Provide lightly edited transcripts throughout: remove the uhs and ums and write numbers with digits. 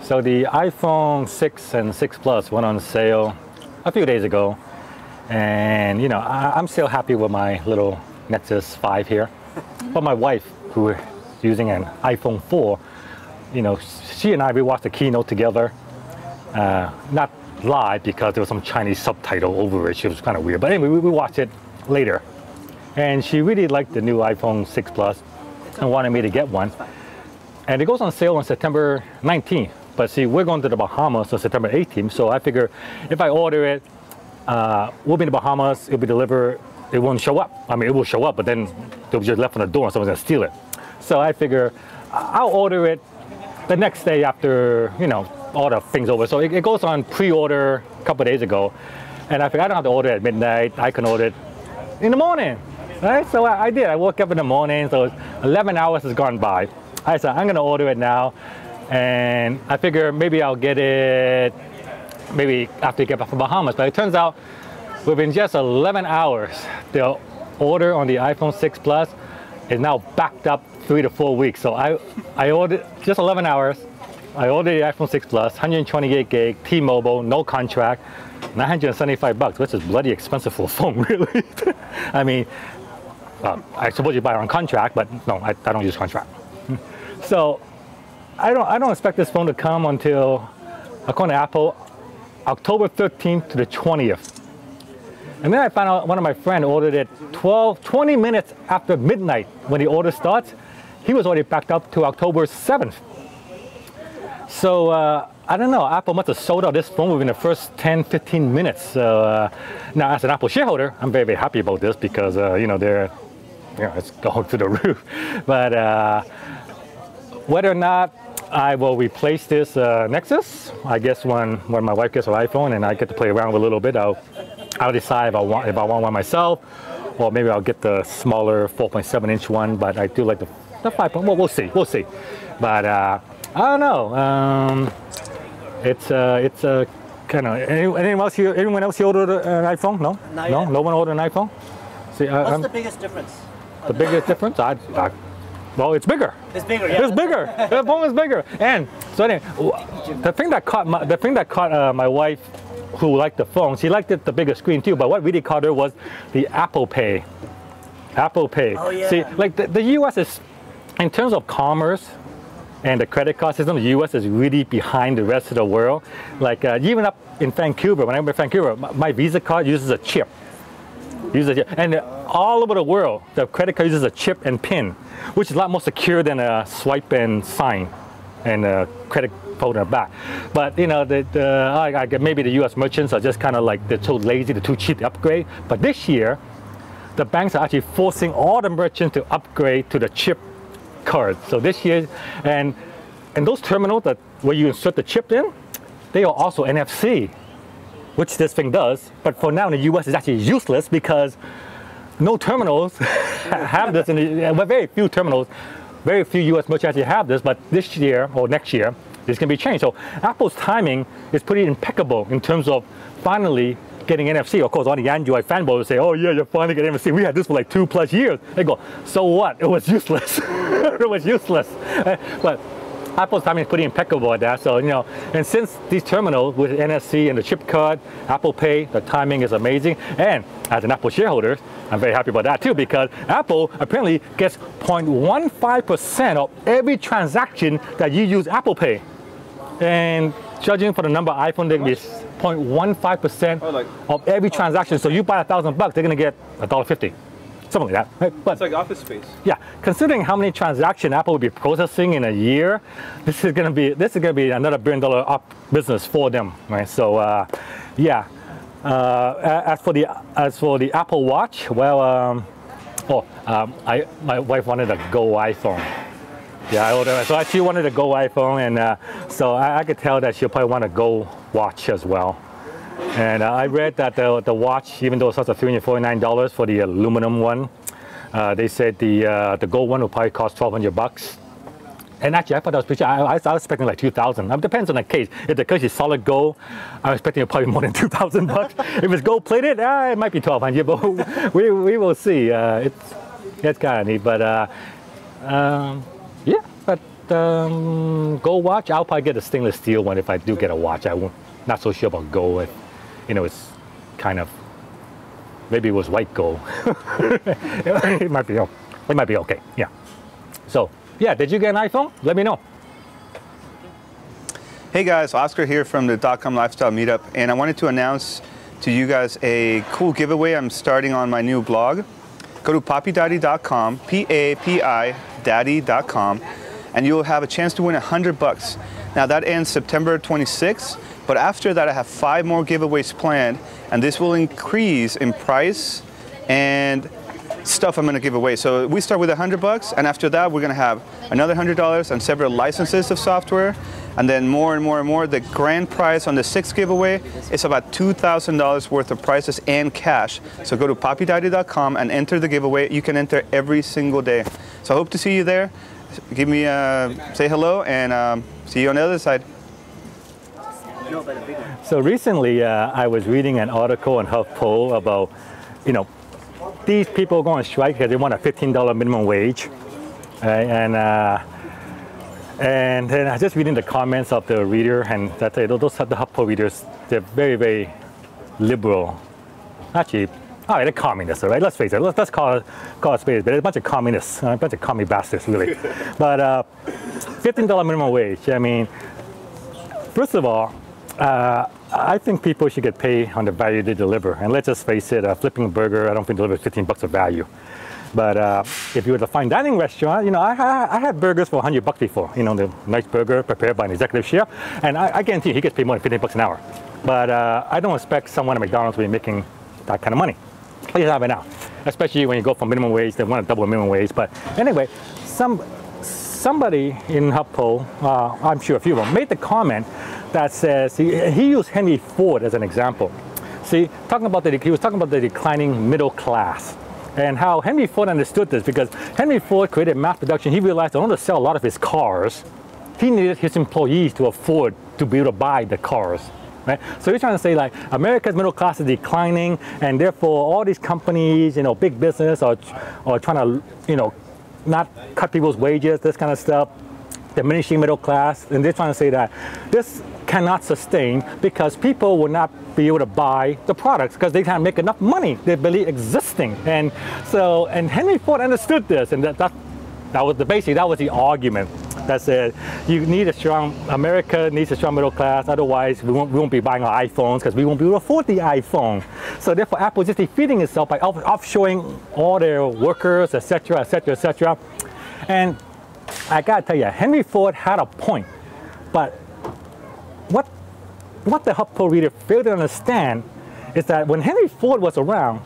So the iPhone 6 and 6 Plus went on sale a few days ago. And you know, I'm still happy with my little Nexus 5 here. But my wife, who is using an iPhone 4, you know, she and we watched the keynote together. Not live because there was some Chinese subtitle over it. It was kind of weird. But anyway, we watched it later. And she really liked the new iPhone 6 Plus and wanted me to get one. And it goes on sale on September 19th. But see, we're going to the Bahamas on September 18th. So I figure if I order it, we'll be in the Bahamas, it'll be delivered, it won't show up. I mean, it will show up, but then it'll be just left on the door and someone's gonna steal it. So I figure I'll order it the next day after, you know, all the things over. So it goes on pre-order a couple of days ago. And I figured I don't have to order it at midnight. I can order it in the morning, right? So I did. I woke up in the morning, so 11 hours has gone by. I said, I'm gonna order it now. And I figure maybe I'll get it maybe after I get back from Bahamas. But it turns out within just 11 hours, the order on the iPhone 6 Plus is now backed up 3 to 4 weeks. So I ordered just 11 hours. I ordered the iPhone 6 Plus, 128 gig, T-Mobile, no contract, $975, which is bloody expensive for a phone, really. I mean, I suppose you buy it on contract, but no, I don't use contract. So I don't expect this phone to come until, according to Apple, October 13th to the 20th. And then I found out one of my friends ordered it 20 minutes after midnight when the order starts. He was already backed up to October 7th. So I don't know, Apple must have sold out this phone within the first 10-15 minutes. So now as an Apple shareholder, I'm very, very happy about this because you know, it's going through the roof. But whether or not I will replace this Nexus, I guess when my wife gets her iPhone and I get to play around with a little bit, I'll decide if I want one myself, or maybe I'll get the smaller 4.7-inch one. But I do like the 5. Well, we'll see. But I don't know. It's a kind of anyone else here ordered an iPhone? No, no one ordered an iPhone. See, what's the biggest difference? The biggest difference? Well, it's bigger. It's bigger. Yeah. It's bigger. The phone is bigger. And so anyway, the thing that caught my wife, who liked the phone, she liked the bigger screen too. But what really caught her was the Apple Pay. Apple Pay. Oh yeah. See, like the U.S. is, in terms of commerce and the credit card system, the U.S. is really behind the rest of the world. Like even up in Vancouver, when I went to Vancouver, my Visa card uses a chip. And all over the world, the credit card uses a chip and PIN, which is a lot more secure than a swipe and sign and a credit code in the back. But you know, maybe the U.S. merchants are just kind of like, they're too lazy, they're too cheap to upgrade. But this year, the banks are actually forcing all the merchants to upgrade to the chip card. So this year, and those terminals where you insert the chip in, they are also NFC, which this thing does. But for now in the US, it's actually useless because no terminals have this. Very few terminals, very few US merchants actually have this. But this year or next year, this can be changed. So Apple's timing is pretty impeccable in terms of finally getting NFC. Of course, all the Android fanboys say, oh yeah, you're finally getting NFC. We had this for like 2+ years. They go, so what? It was useless. It was useless. But Apple's timing is pretty impeccable at that. So, you know, and since these terminals with NFC and the chip card, Apple Pay, the timing is amazing. And as an Apple shareholder, I'm very happy about that too, because Apple apparently gets 0.15% of every transaction that you use Apple Pay. And judging for the number of iPhone, there is 0.15% of every transaction. So you buy $1,000, they're gonna get $1.50. Something like that, right? But it's like Office space. Yeah, considering how many transactions Apple will be processing in a year, this is gonna be another $1 billion business for them, right? So yeah. As for the Apple Watch, well, my wife wanted a Go iPhone. Yeah, I ordered. So she wanted a Go iPhone, and so I could tell that she'll probably want a Go watch as well. And I read that the watch, even though it starts at $349 for the aluminum one, they said the gold one will probably cost $1,200. And actually, I thought that was pretty. I was expecting like $2,000. It depends on the case. If the case is solid gold, I'm expecting probably more than $2,000. If it's gold plated, it might be $1,200. But we will see. It's kind of neat. But yeah, but gold watch, I'll probably get a stainless steel one if I do get a watch. I'm not so sure about gold. You know, it's kind of, maybe it was white gold. It might be okay, yeah. So, yeah, did you get an iPhone? Let me know. Hey guys, Oscar here from the .com Lifestyle Meetup, and I wanted to announce to you guys a cool giveaway I'm starting on my new blog. Go to papidaddy.com, P-A-P-I, daddy.com, and you'll have a chance to win $100. Now that ends September 26th, but after that I have 5 more giveaways planned, and this will increase in price and stuff I'm going to give away. So we start with $100, and after that we're going to have another $100 and several licenses of software, and then more and more and more. The grand prize on the 6th giveaway is about $2,000 worth of prizes and cash. So go to papidaddy.com and enter the giveaway. You can enter every single day. So I hope to see you there. Give me say hello, and see you on the other side. So recently I was reading an article on HuffPo about, you know, these people going on strike because they want a $15 minimum wage, and then I was just reading the comments of the reader, and that the HuffPo readers, they're very, very liberal. Actually, all right, they're communists, all right? Let's face it. Let's call it spade, but they're a bunch of communists, a bunch of commie bastards, really. But $15 minimum wage. I mean, first of all, I think people should get paid on the value they deliver. And let's just face it, flipping a burger, I don't think delivers $15 of value. But if you were at a fine dining restaurant, you know, I had burgers for $100 before. You know, the nice burger prepared by an executive chef, and I guarantee you, he gets paid more than $15 an hour. But I don't expect someone at McDonald's to be making that kind of money. You have it now, especially when you go from minimum wage, they want to double minimum wage. But anyway, somebody in HuffPo, I'm sure a few of them, made the comment that says he used Henry Ford as an example. See, he was talking about the declining middle class, and how Henry Ford understood this, because Henry Ford created mass production. He realized in order to sell a lot of his cars, he needed his employees to afford to be able to buy the cars. Right? So he's trying to say, like, America's middle class is declining, and therefore all these companies, you know, big business are trying to, you know, not cut people's wages, this kind of stuff, diminishing middle class, and they're trying to say that this cannot sustain because people will not be able to buy the products because they can't make enough money. They're barely existing, and Henry Ford understood this, and that was the argument that said America needs a strong middle class, otherwise we won't be buying our iPhones because we won't be able to afford the iPhone. So therefore Apple is just defeating itself by offshoring all their workers, etc., etc., etc. And I gotta tell you, Henry Ford had a point, but what the HuffPo reader failed to understand is that when Henry Ford was around,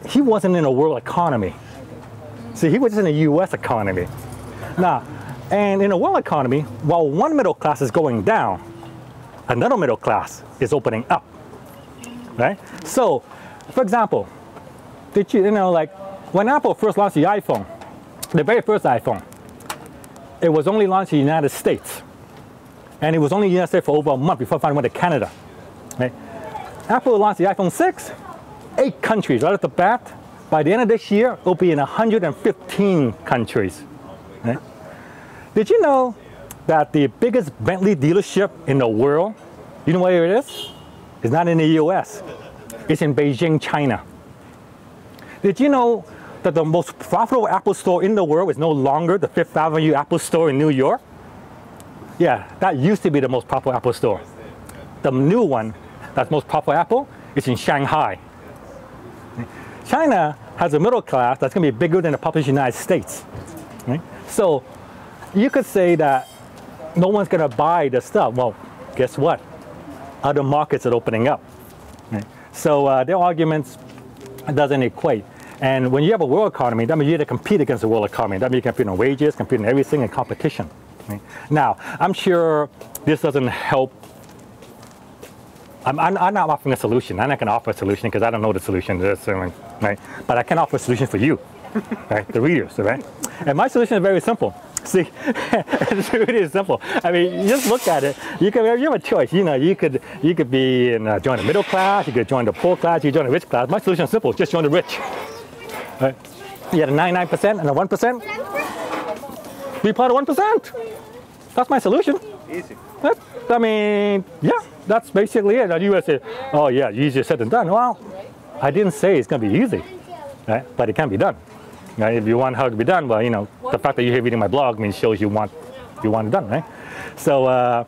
he wasn't in a world economy. See, he was just in a U.S. economy. Now, and in a world economy, while one middle class is going down, another middle class is opening up, right? So, for example, did you know, like, when Apple first launched the iPhone, the very first iPhone, it was only launched in the United States. And it was only in the United States for over a month before it finally went to Canada. Right? Apple launched the iPhone 6, 8 countries right off the bat. By the end of this year, it'll be in 115 countries. Right? Did you know that the biggest Bentley dealership in the world, you know where it is? It's not in the US. It's in Beijing, China. Did you know that the most profitable Apple store in the world is no longer the Fifth Avenue Apple store in New York? Yeah, that used to be the most profitable Apple store. The new one that's most profitable Apple is in Shanghai. China has a middle class that's going to be bigger than the population of the United States. Right? So you could say that no one's going to buy the stuff. Well, guess what? Other markets are opening up. Right? So their arguments doesn't equate. And when you have a world economy, that means you have to compete against the world economy. That means you compete on wages, compete on everything, and competition. Right? Now, I'm sure this doesn't help. I'm not offering a solution. I'm not going to offer a solution because I don't know the solution to this, right? But I can offer a solution for you, right? The readers, right? And my solution is very simple. See, it's really simple. I mean, you just look at it. You have a choice. You know, you could be join the middle class. You could join the poor class. You could join the rich class. My solution is simple. Just join the rich. Right? You had a 99% and a 1%. Be part of 1%. That's my solution. Easy. I mean, yeah, that's basically it. And you would say, oh yeah, easier said than done. Well, I didn't say it's going to be easy, right? But it can be done. Right? If you want how it to be done, well, you know, the fact that you're here reading my blog means shows you want it done, right? So,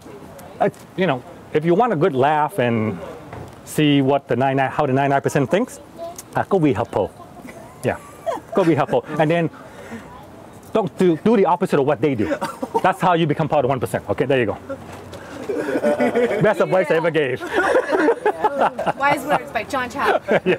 you know, if you want a good laugh and see what how the 99% thinks, go read her poll. Yeah, go read her poll. And then don't do the opposite of what they do. That's how you become part of 1%. Okay, there you go. Best advice I ever gave. Wise words by John Chow. Yeah.